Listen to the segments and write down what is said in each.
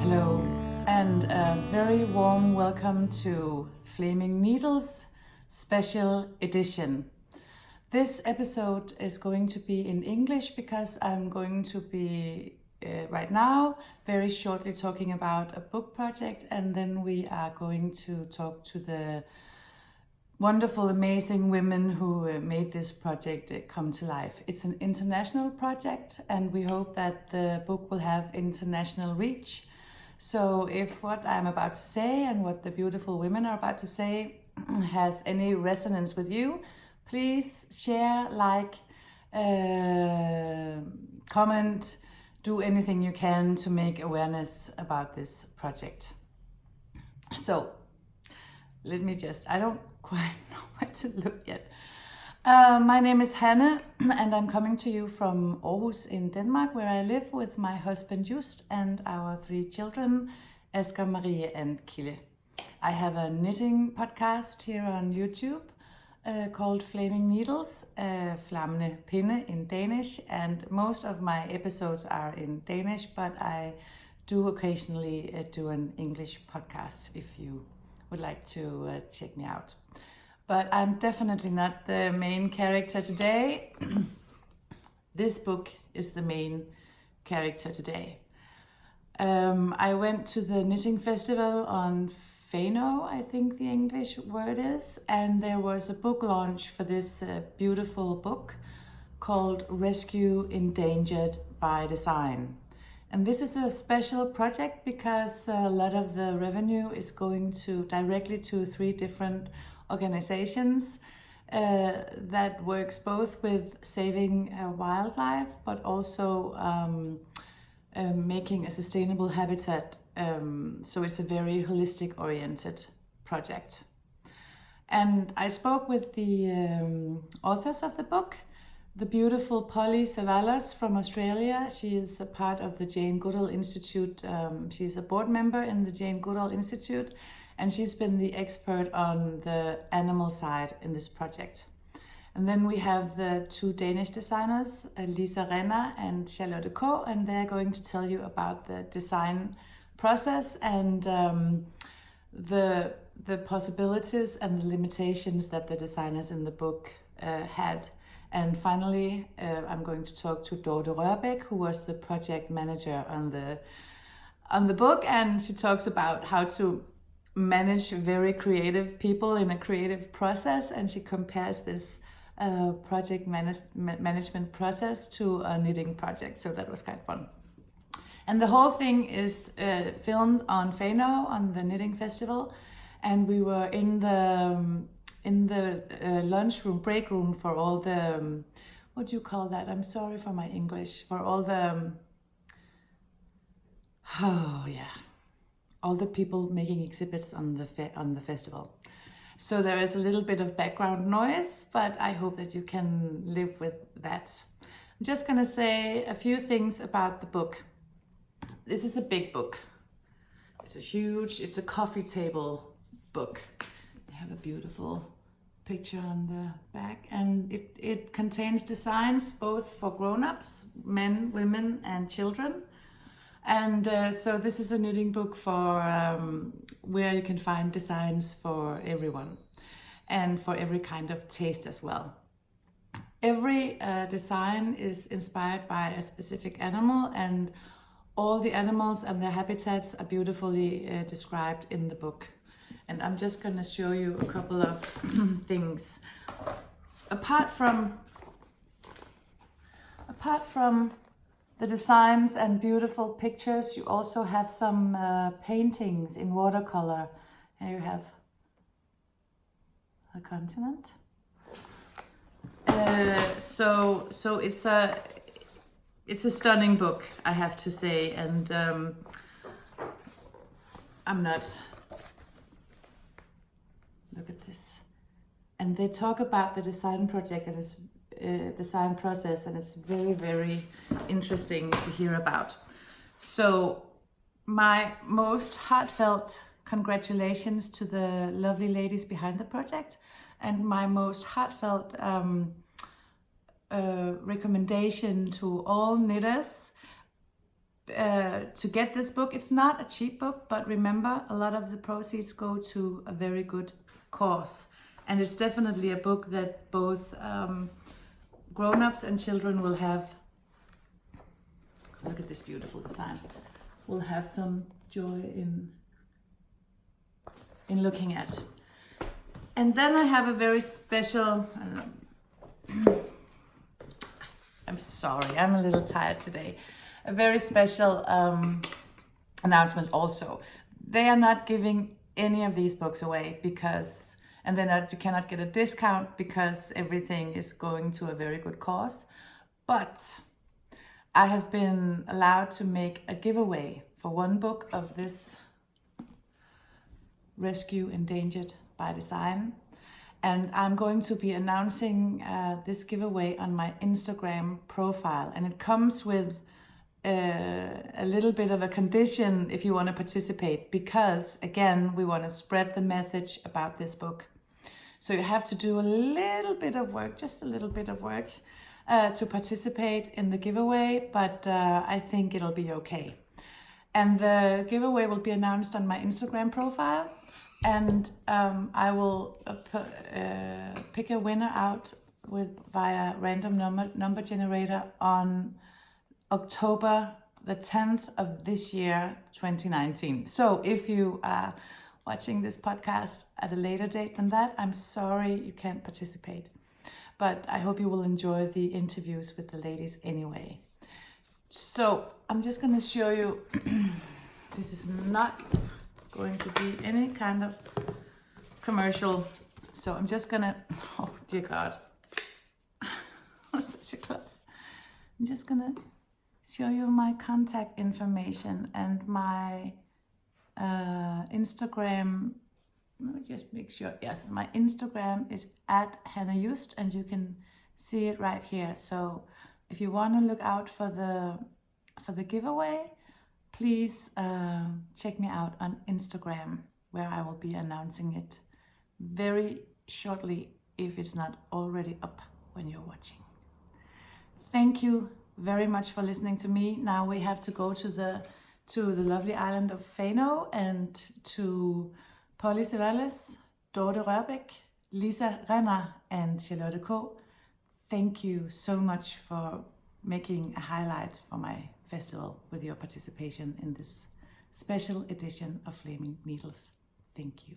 Hello, and a very warm welcome to Flaming Needles Special Edition. This episode is going to be in English because I'm going to be right now very shortly talking about a book project, and then we are going to talk to the wonderful, amazing women who made this project come to life. It's an international project, and we hope that the book will have international reach. So if what I'm about to say and what the beautiful women are about to say has any resonance with you, please share, like, comment, do anything you can to make awareness about this project. So let me I don't quite know where to look yet. My name is Hanne, and I'm coming to you from Aarhus in Denmark, where I live with my husband Just and our 3 children, Asger, Marie and Kille. I have a knitting podcast here on YouTube called Flaming Needles, Flammende Pinde in Danish, and most of my episodes are in Danish, but I do occasionally do an English podcast if you would like to check me out. But I'm definitely not the main character today. This book is the main character today. I went to the knitting festival on Favour, I think the English word is, and there was a book launch for this beautiful book called Rescue Endangered by Design. And this is a special project because a lot of the revenue is going directly to 3 different organizations that works both with saving wildlife, but also making a sustainable habitat. So it's a very holistic oriented project. And I spoke with the authors of the book, the beautiful Polly Savannah from Australia. She is a part of the Jane Goodall Institute. She's a board member in the Jane Goodall Institute, and she's been the expert on the animal side in this project. And then we have the 2 Danish designers, Lisa Renner and Charlotte K, and they're going to tell you about the design process and the possibilities and the limitations that the designers in the book had. And finally, I'm going to talk to Dorte Rørbæk, who was the project manager on the book, and she talks about how to manage very creative people in a creative process, and she compares this project management process to a knitting project. So that was kind of fun. And the whole thing is filmed on Fano on the knitting festival, and we were in the lunchroom, break room for all the, what do you call that? I'm sorry for my English. For all the, all the people making exhibits on the festival. So there is a little bit of background noise, but I hope that you can live with that. I'm just gonna say a few things about the book. This is a big book. It's a coffee table book. They have a beautiful picture on the back, and it contains designs both for grown-ups, men, women and children. And so this is a knitting book for where you can find designs for everyone and for every kind of taste as well. Every design is inspired by a specific animal, and all the animals and their habitats are beautifully described in the book. And I'm just going to show you a couple of things. Apart from the designs and beautiful pictures, you also have some paintings in watercolor. Here you have a continent. So it's a stunning book, I have to say, and I'm not. Look at this. And they talk about the design project and its design process, and it's very, very interesting to hear about. So my most heartfelt congratulations to the lovely ladies behind the project, and my most heartfelt recommendation to all knitters to get this book. It's not a cheap book, but remember, a lot of the proceeds go to a very good cause. And it's definitely a book that both grown-ups and children will have. Look at this beautiful design. Will have some joy in looking at. And then I have a very special, I'm sorry, I'm a little tired today. A very special announcement also. They are not giving any of these books away because, and then you cannot get a discount because everything is going to a very good cause. But I have been allowed to make a giveaway for one book of this Rescue Endangered by Design. And I'm going to be announcing this giveaway on my Instagram profile. And it comes with a little bit of a condition if you want to participate, because again, we want to spread the message about this book. So you have to do a little bit of work, just a little bit of work to participate in the giveaway, but I think it'll be okay. And the giveaway will be announced on my Instagram profile, and I will pick a winner out via random number generator on October the 10th of this year, 2019. So if you are watching this podcast at a later date than that, I'm sorry you can't participate. But I hope you will enjoy the interviews with the ladies anyway. So I'm just going to show you, this is not going to be any kind of commercial. So I'm just going to, oh dear God, such a close. I'm just going to show you my contact information and my Instagram. Let me just make sure. Yes, my Instagram is @Hanne, and you can see it right here. So if you want to look out for the giveaway, please check me out on Instagram, where I will be announcing it very shortly if it's not already up when you're watching. Thank you very much for listening to me. Now we have to go to the lovely island of Fano and to Polly Cevalles, Dorte Rørbæk, Lisa Renner, and Charlotte K. Thank you so much for making a highlight for my festival with your participation in this special edition of Flaming Needles. Thank you.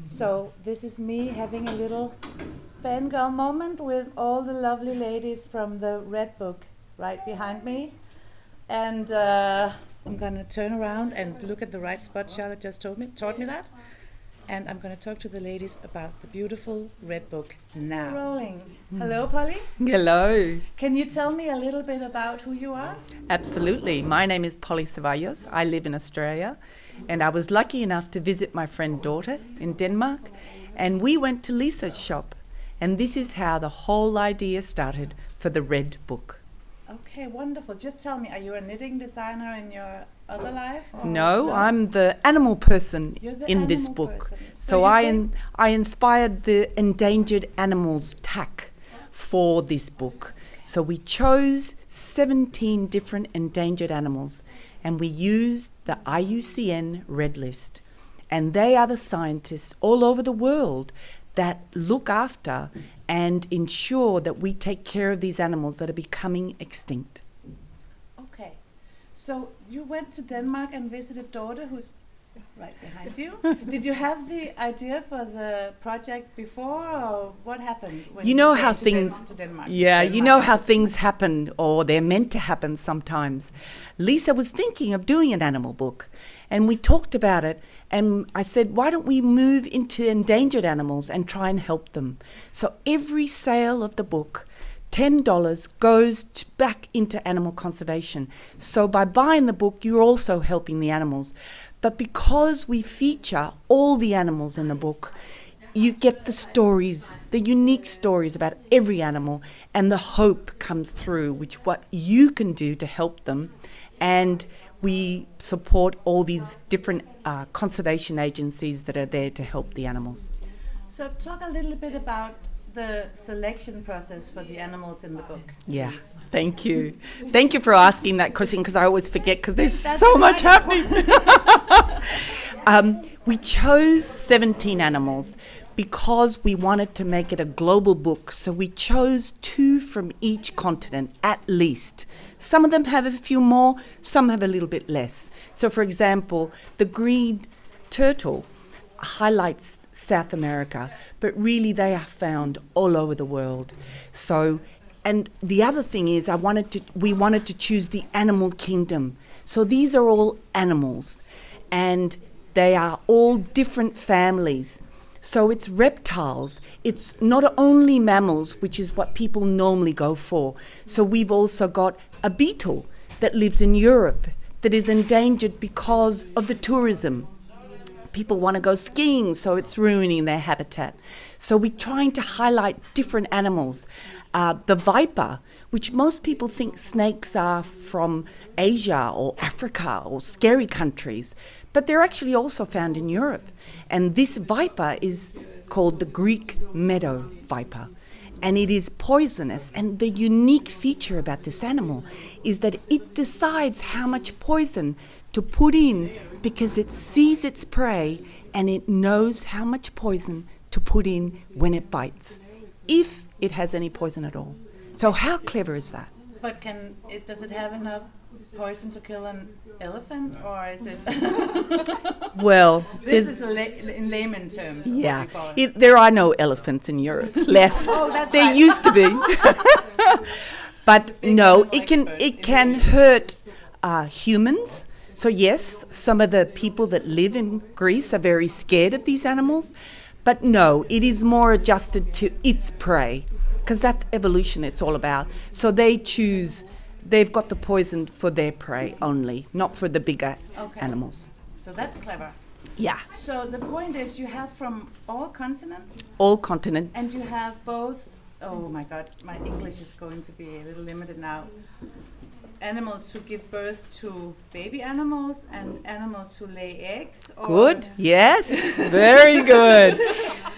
So this is me having a little fangirl moment with all the lovely ladies from the Red Book right behind me. And I'm going to turn around and look at the right spot. Charlotte just taught me that. And I'm going to talk to the ladies about the beautiful Red Book now. Rolling. Hello, Polly. Hello. Can you tell me a little bit about who you are? Absolutely. My name is Polly Cevalles. I live in Australia, and I was lucky enough to visit my friend Dorte in Denmark, and we went to Lisa's shop, and this is how the whole idea started for the Red Book. Okay, wonderful. Just tell me, are you a knitting designer in your other life? No, I'm the animal person in this book. So I inspired the endangered animals tack for this book. So we chose 17 different endangered animals, and we used the IUCN Red List. And they are the scientists all over the world that look after and ensure that we take care of these animals that are becoming extinct. Okay, so you went to Denmark and visited Dorte, who's right behind you. Did you have the idea for the project before, or what happened when you know came how to things Denmark? Yeah, you know how things happen, or they're meant to happen sometimes. Lisa was thinking of doing an animal book, and we talked about it, and I said, why don't we move into endangered animals and try and help them? So every sale of the book, $10 goes back into animal conservation. So by buying the book, you're also helping the animals. But because we feature all the animals in the book, you get the stories, the unique stories about every animal, and the hope comes through, which what you can do to help them. And we support all these different conservation agencies that are there to help the animals. So talk a little bit about the selection process for the animals in the book? Yeah, please? thank you. Thank you for asking that question, because I always forget, because there's so much happening. We chose 17 animals because we wanted to make it a global book. So we chose 2 from each continent, at least. Some of them have a few more, some have a little bit less. So, for example, the green turtle highlights South America, but really they are found all over the world. So, and the other thing is we wanted to choose the animal kingdom. So these are all animals, and they are all different families. So it's reptiles, it's not only mammals, which is what people normally go for. So we've also got a beetle that lives in Europe that is endangered because of the tourism. People want to go skiing, so it's ruining their habitat. So we're trying to highlight different animals. The viper, which most people think snakes are from Asia or Africa or scary countries, but they're actually also found in Europe. And this viper is called the Greek meadow viper, and it is poisonous. And the unique feature about this animal is that it decides how much poison to put in, because it sees its prey and it knows how much poison to put in when it bites, if it has any poison at all. So how clever is that? But does it have enough poison to kill an elephant, or is it? Well, this is in layman terms. Yeah, what we call it. there are no elephants in Europe left. Oh, that's there right. used to be, but no, animal it can hurt humans. So yes, some of the people that live in Greece are very scared of these animals, but no, it is more adjusted to its prey, because that's evolution it's all about. So they've got the poison for their prey only, not for the bigger animals. So that's clever. Yeah. So the point is, you have from all continents, All continents. and you have both. Oh my God, my English is going to be a little limited now. Animals who give birth to baby animals and animals who lay eggs. Or Good. Yes. Very good.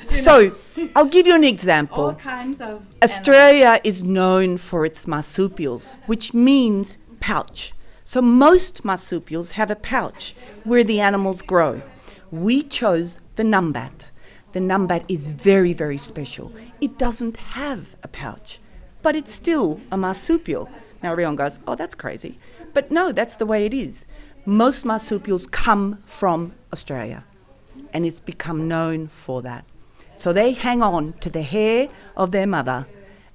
So I'll give you an example. all kinds of Australia is known for its marsupials, which means pouch. So most marsupials have a pouch where the animals grow. We chose the numbat. The numbat is very, very special. It doesn't have a pouch, but it's still a marsupial. Now everyone goes, oh, that's crazy. But no, that's the way it is. Most marsupials come from Australia, and it's become known for that. So they hang on to the hair of their mother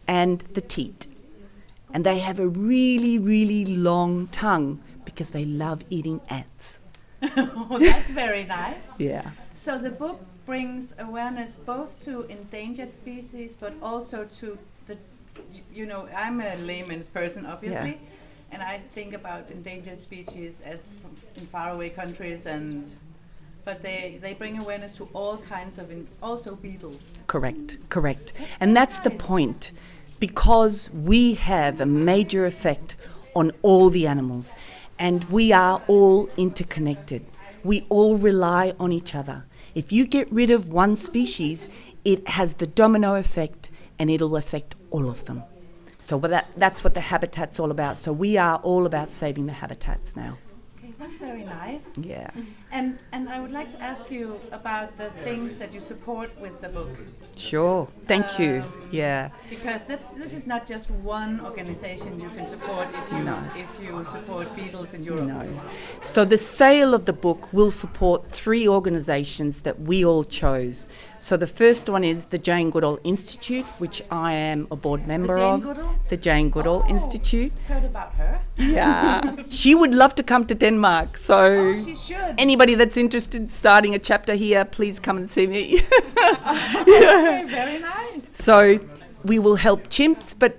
and the teat. And they have a really, really long tongue because they love eating ants. Oh, that's very nice. Yeah. So the book brings awareness both to endangered species, but also to the, I'm a layman's person, obviously, and I think about endangered species as in faraway countries, but they bring awareness to all kinds of, also beetles. Correct. And that's the point, because we have a major effect on all the animals, and we are all interconnected. We all rely on each other. If you get rid of one species, it has the domino effect, and it'll affect all of them. So that's what the habitat's all about. So we are all about saving the habitats now. Okay, that's very nice. Yeah. And I would like to ask you about the things that you support with the book. Sure. Thank you. Yeah. Because this is not just one organization you can support if you support beetles in Europe. No. So the sale of the book will support 3 organisations that we all chose. So the first one is the Jane Goodall Institute, which I am a board member of. The Jane Goodall Institute. Heard about her. Yeah. She would love to come to Denmark. So She should. anybody that's interested in starting a chapter here, please come and see me. Okay, very nice. So we will help chimps, but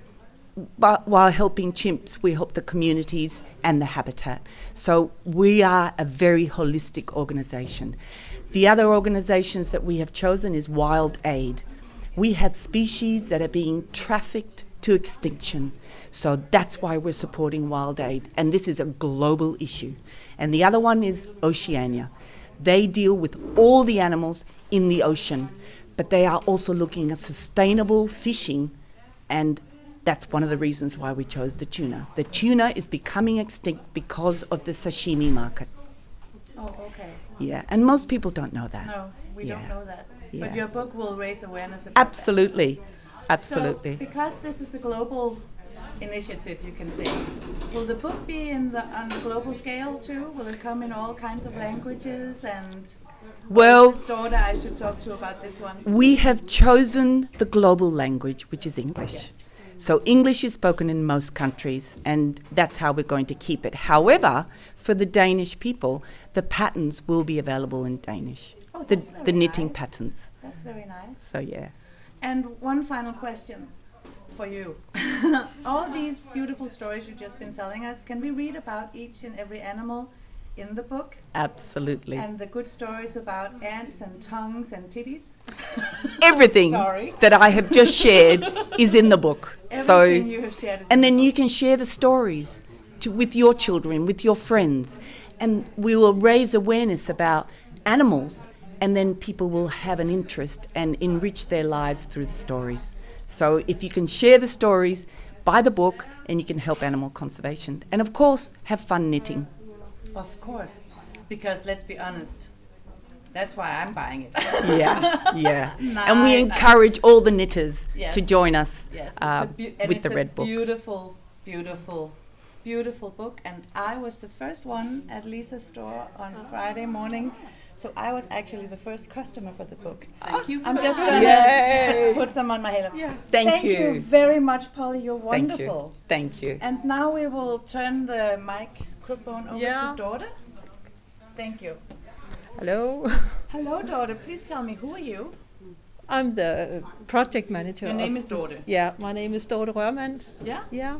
while helping chimps, we help the communities and the habitat. So we are a very holistic organisation. The other organisations that we have chosen is Wild Aid. We have species that are being trafficked to extinction. So that's why we're supporting Wild Aid. And this is a global issue. And the other one is Oceania. They deal with all the animals in the ocean. but they are also looking at sustainable fishing, and that's one of the reasons why we chose the tuna. The tuna is becoming extinct because of the sashimi market. Oh, okay. Yeah, and most people don't know that. No, we Yeah. don't know that. Yeah. But your book will raise awareness about Absolutely, that. absolutely. So, because this is a global initiative, you can say, will the book be on a global scale too? Will it come in all kinds of languages? And Well, this daughter I should talk to about this one? we have chosen the global language, which is English. Yes. So English is spoken in most countries, and that's how we're going to keep it. However, for the Danish people, the patterns will be available in Danish. Oh, the that's very the knitting nice. patterns. That's very nice. So yeah. And one final question for you. All these beautiful stories you've just been telling us, can we read about each and every animal in the book? Absolutely. And the good stories about ants and tongues and titties? Everything Sorry. that I have just shared is in the book. Everything you have shared is and in then the you book. can share the stories with your children, with your friends, and we will raise awareness about animals, and then people will have an interest and enrich their lives through the stories. So if you can share the stories, buy the book, and you can help animal conservation. And of course, have fun knitting. Of course, because let's be honest, that's why I'm buying it. Yeah, yeah. And we Nice. encourage all the knitters Yes. to join us Yes, with the Red Book. Beautiful, beautiful, beautiful book. And I was the first one at Lisa's store on Friday morning. So I was actually the first customer for the book. Thank you. I'm just so gonna Yay. put some on my halo. Yeah. Thank you you. very much, Polly. You're Thank wonderful. you. Thank you. And now we will turn the microphone over Yeah. to Dorte. Thank you. Hello. Hello, Dorte. Please tell me, who are you? I'm the project manager. Your name of is this- Dorte. Yeah, my name is Dorte Rørmand. Yeah? Yeah,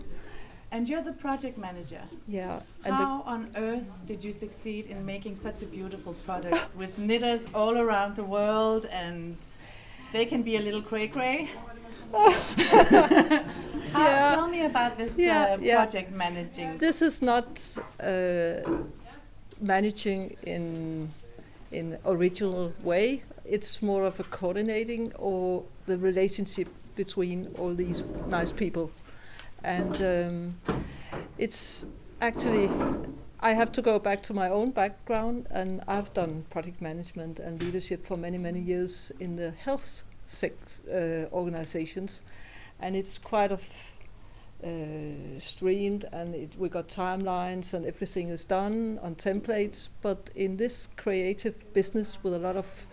And you're the project manager. yeah. And How on earth did you succeed in making such a beautiful product with knitters all around the world, and they can be a little cray-cray? Yeah. Tell me about this Yeah, yeah. project managing. this is not managing in original way. It's more of a coordinating or the relationship between all these nice people. And it's actually, I have to go back to my own background, and I've done project management and leadership for many, many years in the health organizations. And it's quite of streamed, and we got timelines and everything is done on templates. But in this creative business with a lot of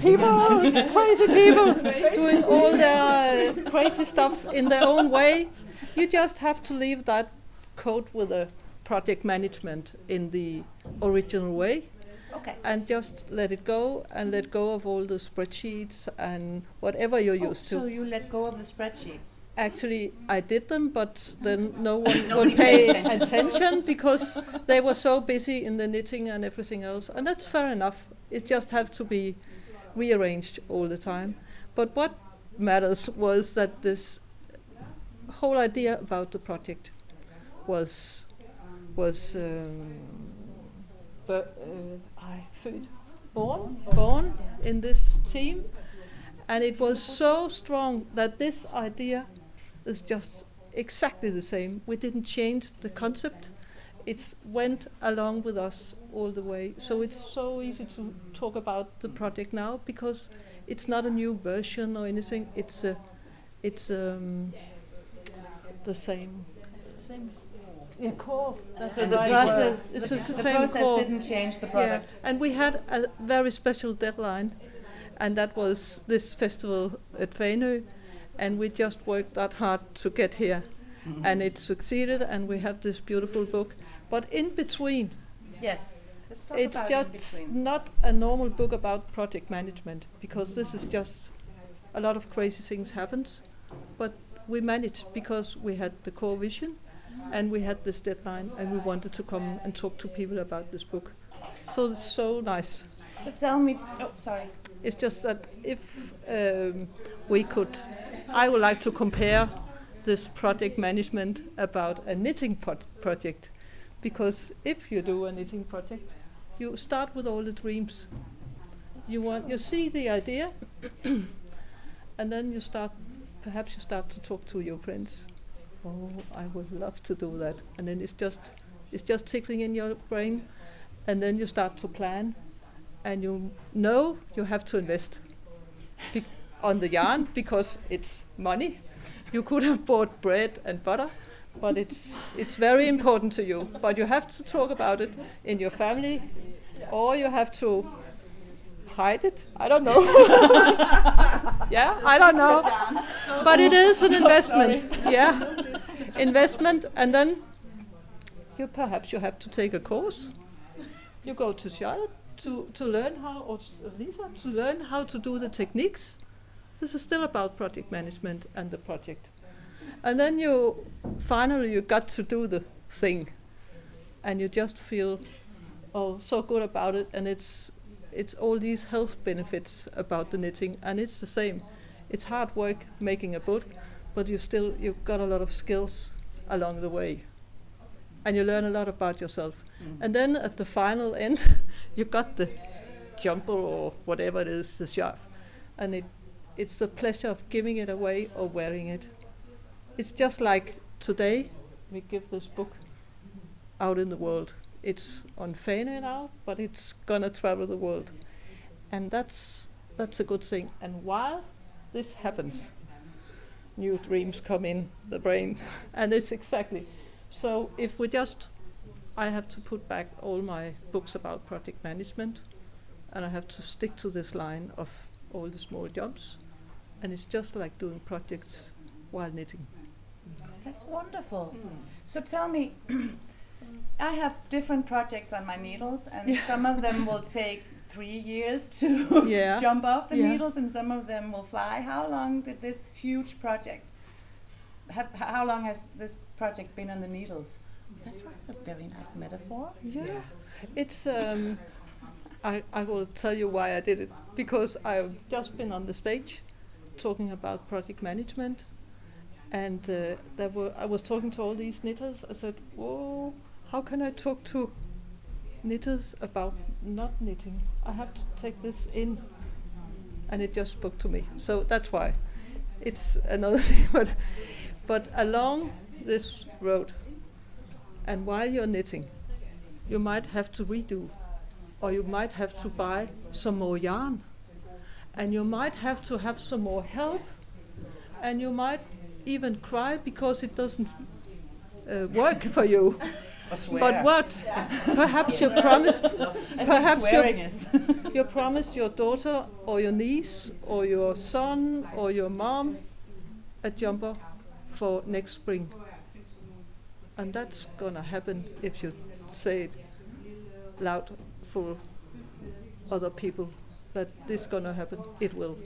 people, crazy people, doing all their crazy stuff in their own way, you just have to leave that code with a project management in the original way. Okay. And just let it go, and let go of all the spreadsheets and whatever you're used So to. you let go of the spreadsheets. Actually, I did them, but then no one would pay attention because they were so busy in the knitting and everything else. And that's fair enough. It just have to be rearranged all the time. But what matters was that this whole idea about the project was born in this team, and it was so strong that this idea is just exactly the same. We didn't change the concept. It went along with us all the way. So it's so easy to talk about the project now because it's not a new version or anything. It's the same. It's the same. Yeah, core. That's So the the right process, word. It's the same process core. didn't change the Yeah, product. and we had a very special deadline, and that was this festival at Fanø, and we just worked that hard to get here, and it succeeded, and we have this beautiful book. But in between, Yes. Let's talk it's about just in between. not a normal book about project management, because this is just a lot of crazy things happens, but we managed because we had the core vision, and we had this deadline, and we wanted to come and talk to people about this book. So it's so nice. So tell me. Oh, sorry. It's just that if we could, I would like to compare this project management about a knitting project, because if you do a knitting project, you start with all the dreams, you see the idea, and then perhaps you start to talk to your friends. Oh, I would love to do that, and then it's just tickling in your brain, and then you start to plan, and you know you have to invest on the yarn because it's money. You could have bought bread and butter, but it's very important to you. But you have to talk about it in your family, or you have to hide it. I don't know. Yeah, I don't know. But it is an investment. Yeah, investment, and then perhaps you have to take a course. You go to Charlotte to learn how, or Lisa, to learn how to do the techniques. This is still about project management and the project. And then finally you got to do the thing, and you just feel so good about it, and it's all these health benefits about the knitting, and it's the same. It's hard work making a book, but you've got a lot of skills along the way, and you learn a lot about yourself. And then at the final end, you got the jumper or whatever it is, the scarf, and it's the pleasure of giving it away or wearing it. It's just like today, we give this book out in the world. It's on Hanne now, but it's gonna travel the world, and that's a good thing. And while this happens, new dreams come in the brain, and it's exactly. So if I have to put back all my books about project management, and I have to stick to this line of all the small jumps, and it's just like doing projects while knitting. That's wonderful. So tell me, I have different projects on my needles, and some of them will take 3 years to jump off the needles, and some of them will fly. How long did this huge project how long has this project been on the needles? That's a very nice metaphor. Yeah. It's I will tell you why I did it, because I've just been on the stage talking about project management, and I was talking to all these knitters. I said, whoa, how can I talk to knitters about not knitting? I have to take this in, and it just spoke to me. So that's why. It's another thing, but along this road, and while you're knitting, you might have to redo, or you might have to buy some more yarn, and you might have to have some more help, and you might even cry because it doesn't work for you. But what? Perhaps you promised. Perhaps you promised your daughter or your niece or your son or your mom a jumper for next spring, and that's gonna happen if you say it loud for other people that this gonna happen. It will.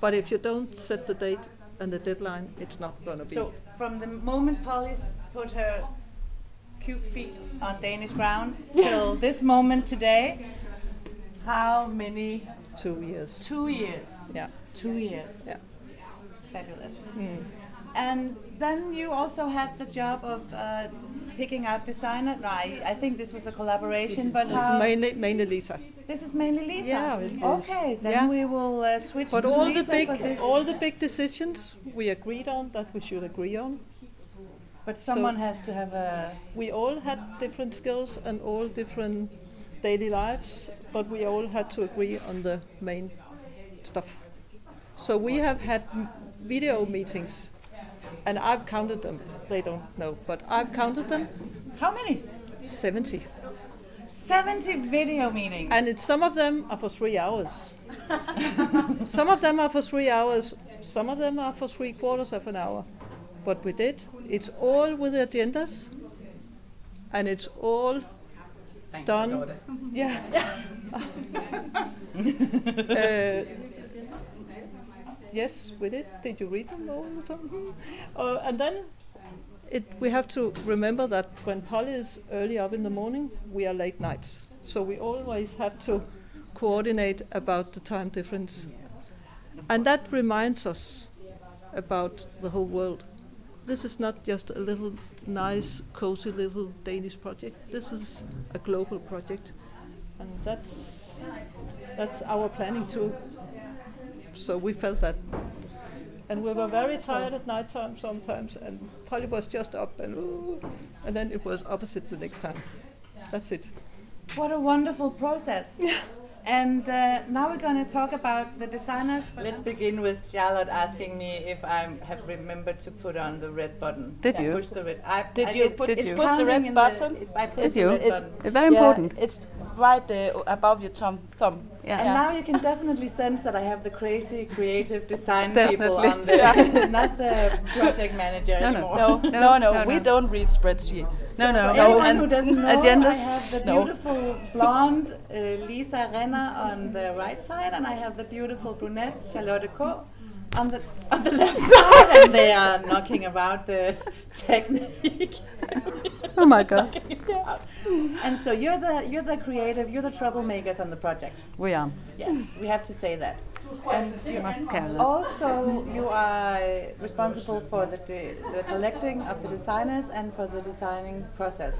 But if you don't set the date and the deadline, it's not gonna be. So from the moment Polly's put her cute feet on Danish ground till this moment today, how many? 2 years. 2 years. Yeah. 2 years. Yeah. Fabulous. And then you also had the job of picking out designer. No, I think this was a collaboration, but how? Mainly Lisa. This is mainly Lisa. Yeah, it is. Okay, then we will switch but to all Lisa. all the big decisions we agreed on that we should agree on. But someone has to have a. We all had different skills and all different daily lives, but we all had to agree on the main stuff. So we have had video meetings, and I've counted them. They don't know, but I've counted them. How many? 70. 70 video meetings. And some of them are for 3 hours. Some of them are for 3 hours. Some of them are for 3/4 of an hour. But we did. It's all with agendas, and it's all done. Yeah. Yes, we did. Did you read them all the time? And then we have to remember that when Polly is early up in the morning, we are late nights. So we always have to coordinate about the time difference. And that reminds us about the whole world. This is not just a little nice, cozy little Danish project. This is a global project. And that's That's our planning too. So we felt that. And we were very tired at night time sometimes, and Polly was just up and then it was opposite the next time. That's it. What a wonderful process. And now we're going to talk about the designers. Let's begin with Charlotte asking me if I have remembered to put on the red button. Did you? Push the red. Did you push the red button? I pushed Did you? the red button. It's very important. It's right above your thumb. Yeah. And now you can definitely sense that I have the crazy creative design people Definitely. on the, not the project manager anymore. No. We don't read spreadsheets. So for anyone who doesn't know, agendas. I have the beautiful blonde Lisa Renner on the right side, and I have the beautiful brunette Charlotte K. on the left side, and they are knocking about the technique. Oh my God! And so you're the creative, you're the troublemakers on the project. We are. Yes, we have to say that. And You must care that. also, you are responsible for the collecting of the designers and for the designing process.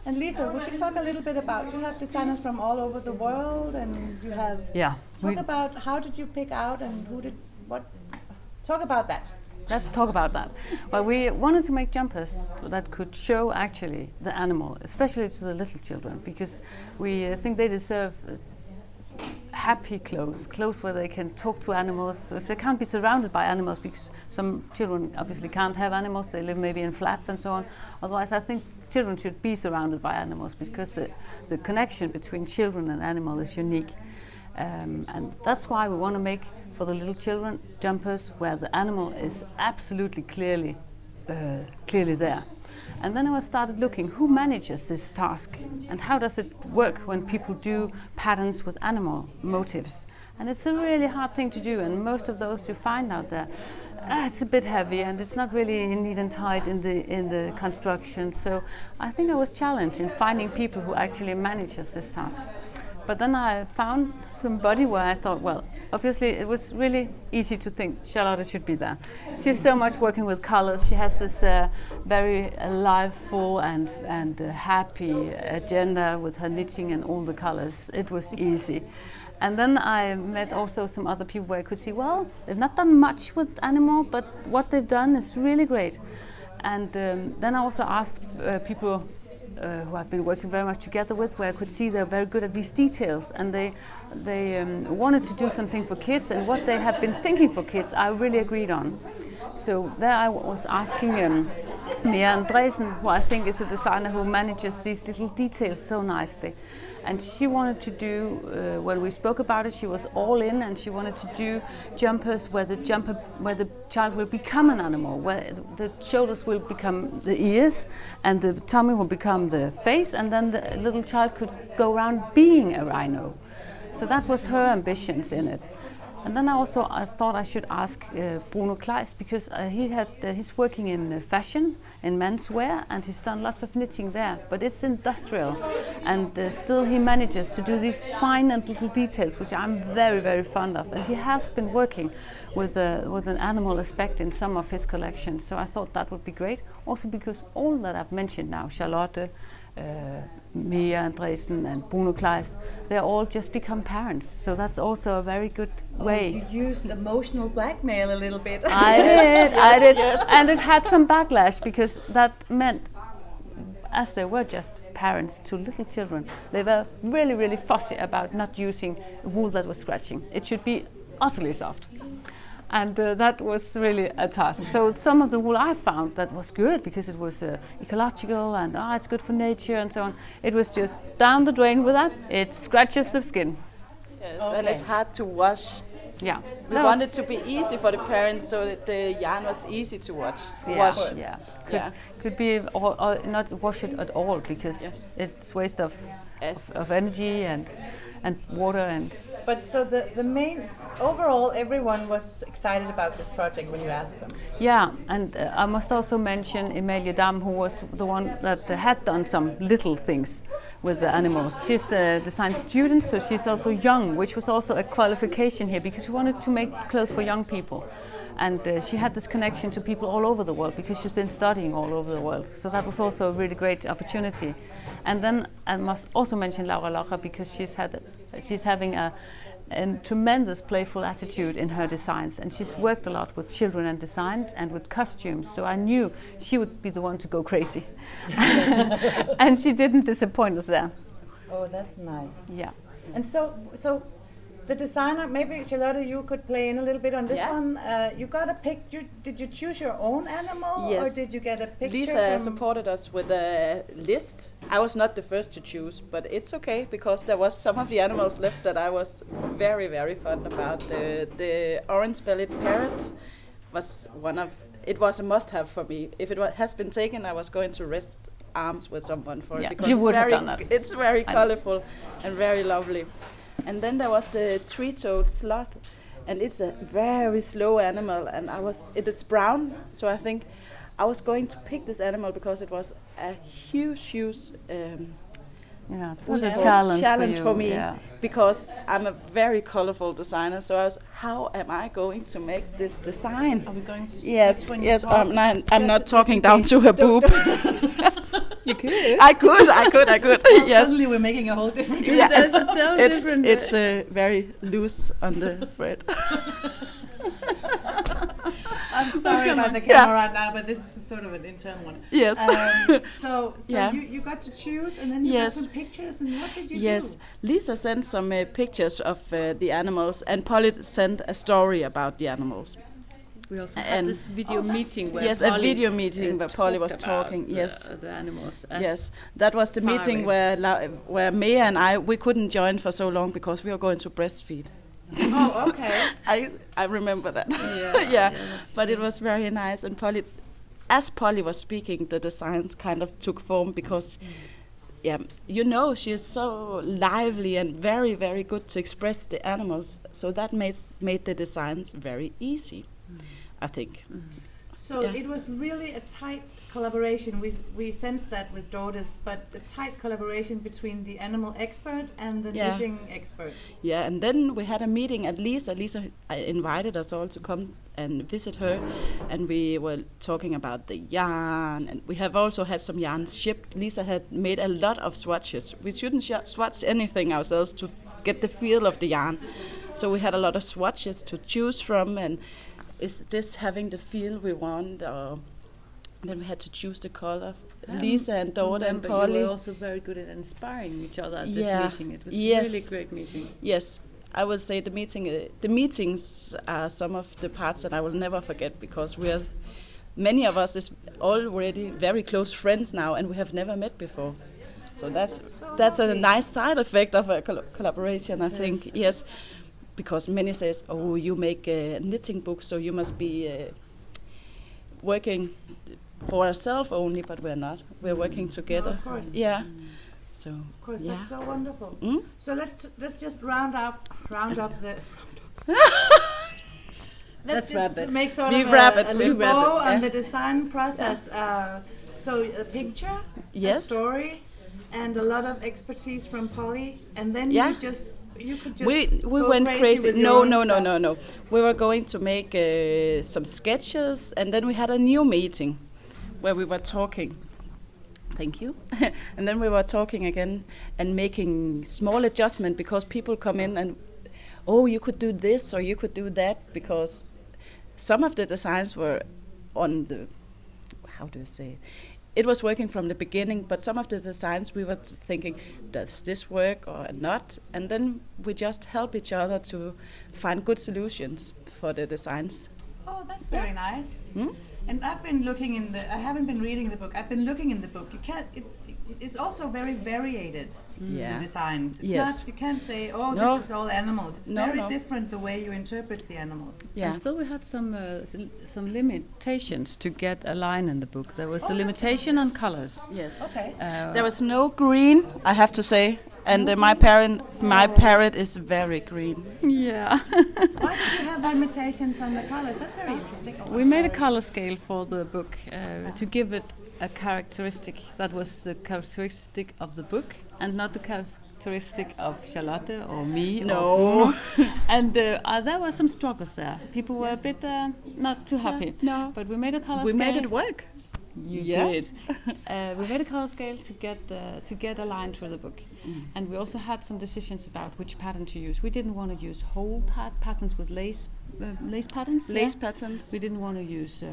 And Lisa, would you talk a little bit about, you have designers from all over the world, and you have, talk about how did you pick out and talk about that. Let's talk about that. Well, we wanted to make jumpers that could show actually the animal, especially to the little children, because we think they deserve happy clothes where they can talk to animals. If they can't be surrounded by animals, because some children obviously can't have animals, they live maybe in flats and so on. Otherwise, I think children should be surrounded by animals, because the connection between children and animal is unique. And that's why we want to make for the little children jumpers where the animal is absolutely clearly there. And then I started looking who manages this task and how does it work when people do patterns with animal motifs. And it's a really hard thing to do, and most of those you find out there, it's a bit heavy and it's not really neat and tight in the construction. So I think I was challenged in finding people who actually manages this task. But then I found somebody where I thought, well, obviously it was really easy to think Charlotte should be there. She's so much working with colors. She has this very alive, full and happy agenda with her knitting and all the colors. It was easy. And then I met also some other people where I could see, well, they've not done much with animal, but what they've done is really great. And then I also asked people who I've been working very much together with, where I could see they're very good at these details, and they wanted to do something for kids, and what they had been thinking for kids I really agreed on. So there I was asking Mia Andresen, who I think is a designer who manages these little details so nicely. And she wanted to do, when we spoke about it, she was all in, and she wanted to do jumpers where the child will become an animal, where the shoulders will become the ears, and the tummy will become the face, and then the little child could go around being a rhino. So that was her ambitions in it. And then I thought I should ask Bruno Kleist, because he's working in fashion, in menswear, and he's done lots of knitting there. But it's industrial, and still he manages to do these fine and little details, which I'm very, very fond of. And he has been working with an animal aspect in some of his collections. So I thought that would be great. Also because all that I've mentioned now, Charlotte, Mia Andresen and Bruno Kleist, they all just become parents. So that's also a very good way. You used emotional blackmail a little bit. I did. Yes. And it had some backlash, because that meant, as they were just parents to little children, they were really, really fussy about not using wool that was scratching. It should be utterly soft. And that was really a task. So some of the wool I found that was good, because it was ecological and it's good for nature and so on. It was just down the drain with that. It scratches the skin. Yes, and it's hard to wash. Yeah. We wanted it to be easy for the parents, so that the yarn was easy to wash. Yeah. Could be or not wash it at all, because it's waste of energy and water and. But so the main, overall, everyone was excited about this project when you asked them. Yeah, and I must also mention Emilie Dam, who was the one that had done some little things with the animals. She's a design student, so she's also young, which was also a qualification here, because we wanted to make clothes for young people. And she had this connection to people all over the world, because she's been studying all over the world. So that was also a really great opportunity. And then I must also mention Laura Locher, because she's had She's having a tremendous playful attitude in her designs, and she's worked a lot with children and design and with costumes, so I knew she would be the one to go crazy. And she didn't disappoint us there. Oh, that's nice. Yeah. And so the designer, maybe Charlotte, you could play in a little bit on this one. You got a picture. Did you choose your own animal, Yes. or did you get a picture? Lisa from supported us with a list. I was not the first to choose, but it's okay because there was some of the animals left that I was very, very fond about. The orange-bellied parrot was one of. It was a must-have for me. If it has been taken, I was going to rest arms with someone for it because you it's would very, have done that. it's very colorful and very lovely. And then there was the three-toed sloth, and it's a very slow animal, and it is brown, so I think I was going to pick this animal because it was a huge Yeah, it was a challenge for me, yeah. because I'm a very colorful designer, so I was, how am I going to make this design? Are we going to? Yes, I'm not talking down to her boob. You could. I could. Yes. Suddenly we're making a whole different. Yeah, There's a totally different. it's very loose on the thread. I'm sorry about the camera right now, but this is sort of an internal one. Yes. So Yeah. you got to choose, and then you got some pictures, and what did you Yes, Lisa sent some pictures of the animals, and Polly sent a story about the animals. We also had And- this video meeting where Yes, a Polly, video meeting where Polly was talked about talking. Yes, the animals. As yes, that was the meeting farming. where Mia and we couldn't join for so long because we were going to breastfeed. Oh, okay. I remember that. Yeah, Yeah, that's but it was very nice. And as Polly was speaking, the designs kind of took form because, she is so lively and very, very good to express the animals. So that made the designs very easy, I think. So it was really a tight collaboration. We sensed that with daughters, but a tight collaboration between the animal expert and the knitting experts. Yeah, and then we had a meeting at Lisa. Lisa invited us all to come and visit her, and we were talking about the yarn, and we have also had some yarn shipped. Lisa had made a lot of swatches. We shouldn't swatch anything ourselves to get the feel of the yarn. So we had a lot of swatches to choose from, and is this having the feel we want? Or then we had to choose the color. Lisa and daughter and Polly. You were also very good at inspiring each other at this meeting. It was really a great meeting. Yes, I would say the meetings are some of the parts that I will never forget because many of us is already very close friends now, and we have never met before. So that's a nice side effect of a collaboration, I think. Yes, because many says, "Oh, you make a knitting book, so you must be working for ourselves only," but we're not. We're working together. Of course. Yeah. So. Of course, yeah. that's so wonderful. Mm? So let's just round up the. Let's just wrap it. make sort We of wrap a it. little We wrap bow it, on yeah. the design process. So a picture, a Yes. story, and a lot of expertise from Polly, and then Yeah. you could just We go went crazy. with your own stuff. No. We were going to make some sketches, and then we had a new meeting where we were talking. Thank you. And then we were talking again and making small adjustment because people come in and, oh, you could do this or you could do that, because some of the designs were on the, how do you say, it was working from the beginning, but some of the designs we were thinking, does this work or not? And then we just help each other to find good solutions for the designs. Oh, that's very nice. Hmm? And I've been looking I haven't been reading the book. I've been looking in the book. It's also very variated. Yeah. The designs. It's Yes. not, you can't say, oh, No. this is all animals. It's No, very no. different the way you interpret the animals. Yeah. And still we had some limitations to get a line in the book. There was a limitation on colors. Yes. Okay. There was no green, I have to say, and my parrot is very green. Yeah. Why did you have limitations on the colors? That's very interesting. Oh, We made a color scale for the book to give it a characteristic that was the characteristic of the book and not the characteristic of Charlotte or me. No. Or Bruno. And there were some struggles there. People were a bit not too happy. No. But we made a color We scale. made it work. You Yeah. did. We made a color scale to get a line through the book, and we also had some decisions about which pattern to use. We didn't want to use whole patterns with lace patterns. Lace patterns. We didn't want to use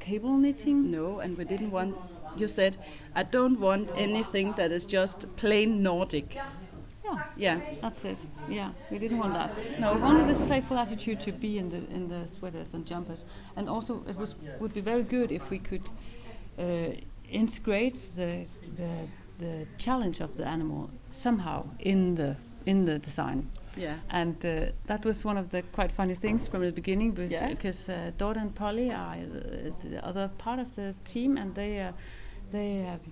cable knitting. No, and we didn't want. You said, I don't want anything that is just plain Nordic. Yeah. That's it. Yeah, we didn't want that. No. We wanted this playful attitude to be in the sweaters and jumpers, and also would be very good if we could integrate the challenge of the animal somehow in the design. Yeah. And that was one of the quite funny things from the beginning, because Dorte and Polly are the other part of the team, and they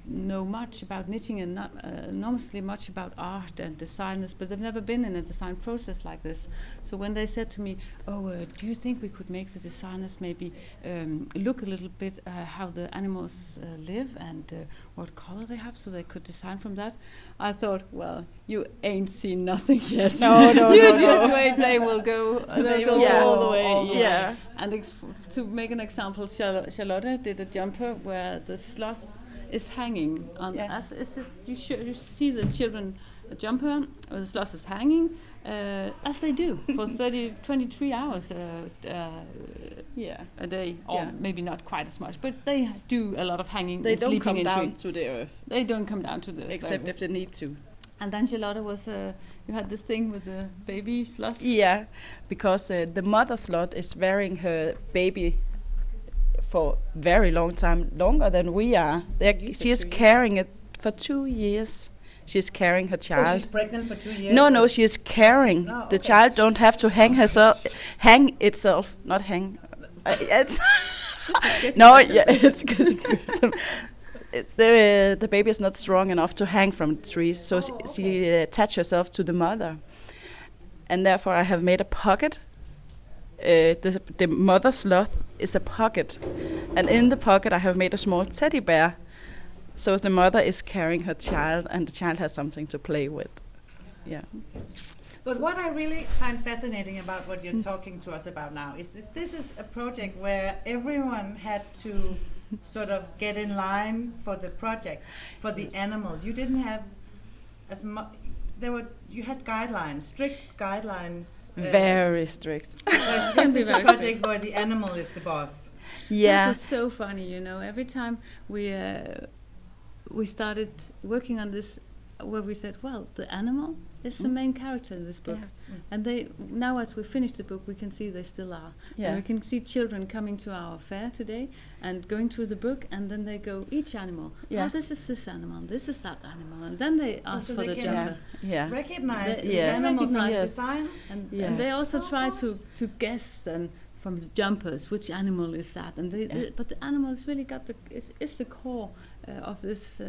know much about knitting and not enormously much about art and designers, but they've never been in a design process like this. So when they said to me, do you think we could make the designers maybe look a little bit how the animals live and what color they have, so they could design from that? I thought, well, you ain't seen nothing yet. No, you just wait, they will go, they'll go all the way. Yeah. And to make an example, Charlotte did a jumper where the sloth is hanging on. You see the children jumper, or the sloth is hanging, as they do for 23 hours a day, or maybe not quite as much, but they do a lot of hanging. They and don't sleeping come in down tree. to the earth. They don't come down to the earth. Except if they need to. And then Charlotte was, you had this thing with the baby sloth. Yeah, because the mother sloth is wearing her baby for very long time, longer than we are. She is carrying it for 2 years. She's carrying her child. Oh, she's pregnant for 2 years? No, she is carrying. No, the child don't have to hang itself, not hang. It's no, it's gruesome. The baby is not strong enough to hang from the trees, so she attaches herself to the mother, and therefore I have made a pocket. The mother sloth is a pocket, and in the pocket I have made a small teddy bear, so the mother is carrying her child, and the child has something to play with. Yeah. But what I really find fascinating about what you're talking to us about now is this is a project where everyone had to sort of get in line for the project, for the animal. You didn't have as much. You had guidelines, strict guidelines. Very strict. This is a project where the animal is the boss. Yeah, it was so funny. Every time we started working on this, where we said, well, the animal is the main character in this book, and now as we finish the book, we can see they still are. Yeah. And we can see children coming to our fair today and going through the book, and then they go each animal. Yeah. Oh, this is this animal, this is that animal, and then they ask for the jumper. Yeah. Recognize the Yes. animal from Recognize design. And they also try to guess then from the jumpers which animal is that, and but the animal has really got is the core of this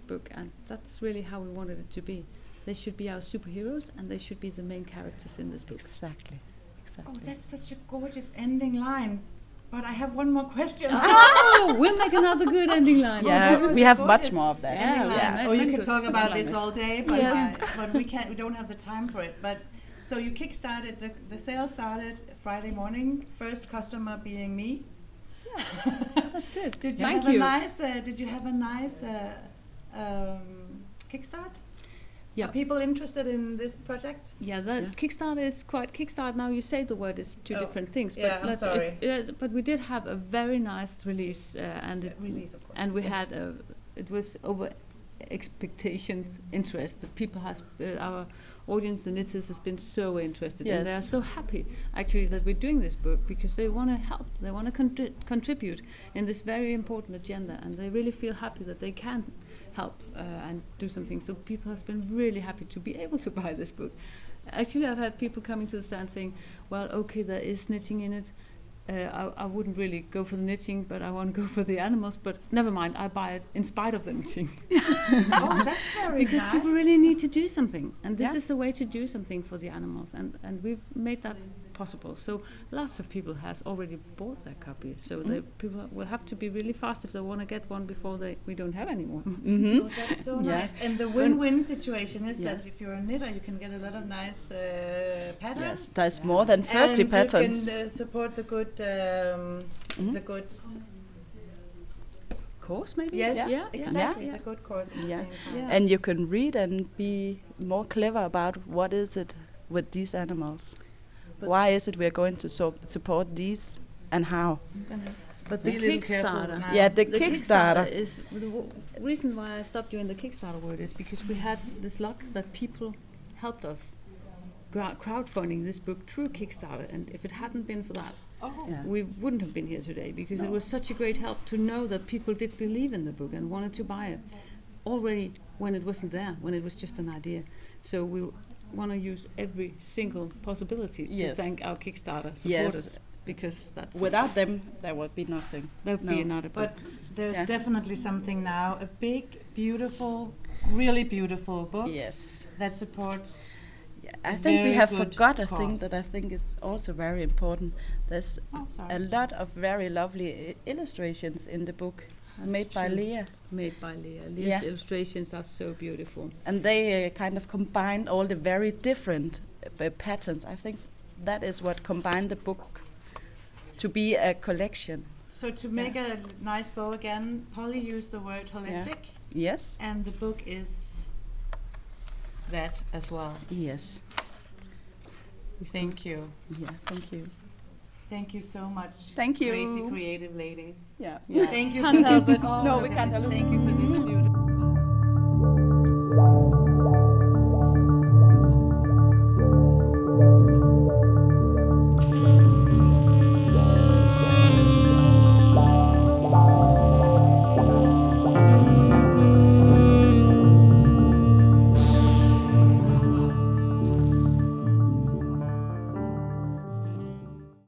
book, and that's really how we wanted it to be. They should be our superheroes, and they should be the main characters in this book. Exactly. Oh, that's such a gorgeous ending line. But I have one more question. Oh, we'll make another good ending line. Yeah, we have much more of that. Yeah. You can talk about this all day, but Yes. but we can't. We don't have the time for it. But so you kickstarted the sale started Friday morning. First customer being me. That's it. Did you have a nice kickstart? Yeah. Are people interested in this project? Yeah, Kickstarter is quite Kickstarter. Now you say the word is two different things, but I'm sorry. But we did have a very nice release, Release, of course. and we had it was over expectations, interest. The people our audience, the knitters, has been so interested, and they are so happy actually that we're doing this book, because they want to help, they want to contribute in this very important agenda, and they really feel happy that they can help and do something. So people have been really happy to be able to buy this book. Actually, I've had people coming to the stand saying, well, okay, there is knitting in it. I wouldn't really go for the knitting, but I want to go for the animals. But never mind, I buy it in spite of the knitting. Oh, that's very because nice. people really need to do something, and this is a way to do something for the animals, and we've made that possible. So lots of people has already bought their copy. So the people will have to be really fast if they want to get one before we don't have any more. Mm-hmm. Oh, that's so nice. And the win-win situation is that if you're a knitter, you can get a lot of nice patterns. Yes, there's more than 30 patterns. You can support the good, course, maybe. Yes, Yeah. exactly. Yeah. A good course at the Yeah. same time. Yeah. And you can read and be more clever about what is it with these animals. But- Why is it we're going to support these and how? But the Be a little careful Kickstarter. now. Yeah, the The Kickstarter. is the reason why I stopped you in the Kickstarter word is because we had this luck that people helped us crowdfunding this book through Kickstarter, and if it hadn't been for that, Yeah. we wouldn't have been here today, because it was such a great help to know that people did believe in the book and wanted to buy it already when it wasn't there, when it was just an idea. So we want to use every single possibility to Yes. thank our Kickstarter Yes. supporters, because that's Without them, there would be nothing. that would No. be another book. But there's Yeah. definitely something now, a big, beautiful, really beautiful book Yes. that supports. I think we Very have good forgot a thing cause. that I think is also very important. There's Oh, sorry. a lot of very lovely illustrations in the book made by true. Leah. Made by Leah. Leah's Yeah. illustrations are so beautiful. And they kind of combined all the very different patterns. I think that is what combined the book to be a collection. So to make a nice bow again, Polly used the word holistic, Yes? and the book is that as well. Yes. Thank you. Yeah, thank you. Thank you so much. Thank you. Crazy creative ladies. Yeah. Thank you Can't for help this. it. Oh No, my we can't goodness, help it. Thank you for this beautiful.